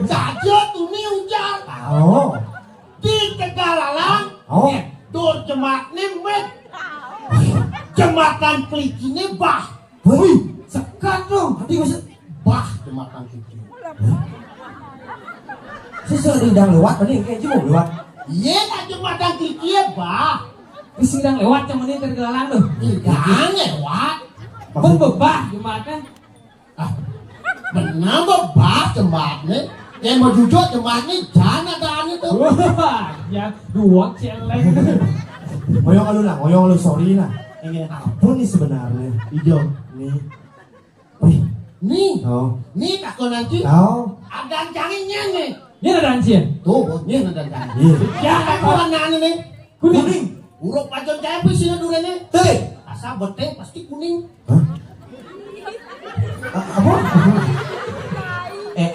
Saja tuh nih hujan. Oh. Di Tegalalang. Oh. Dur jemaat nemet. Jembatan Keliki ini bah. Woi, sekat dong. Hati maksud Bah jembatan Keliki. Sesedang lewat tadi kayak cuma lewat. Iya lah jembatan Keliki ya bah. Sedang lewat yang ini tergelalang tuh. Jangan lewat. Berbebah jembatan. Benar bah jembatnya. Yang mau jujur jembatnya jangan ada itu. Wah, ya dua celeng. Ngoyong lu sorry lah. Ini apa nih sebenarnya? Hijau nih. Wih, Nih, oh, nih takut nanti tahu? ada janginnya nih. Ini ada dancing. Tuh, bosnya ada jangin. Iya. Ya kan warna nih. Kuning. Urut pacon kayak apa sih dulu nih? Teh, Asal beteng pasti kuning. apa?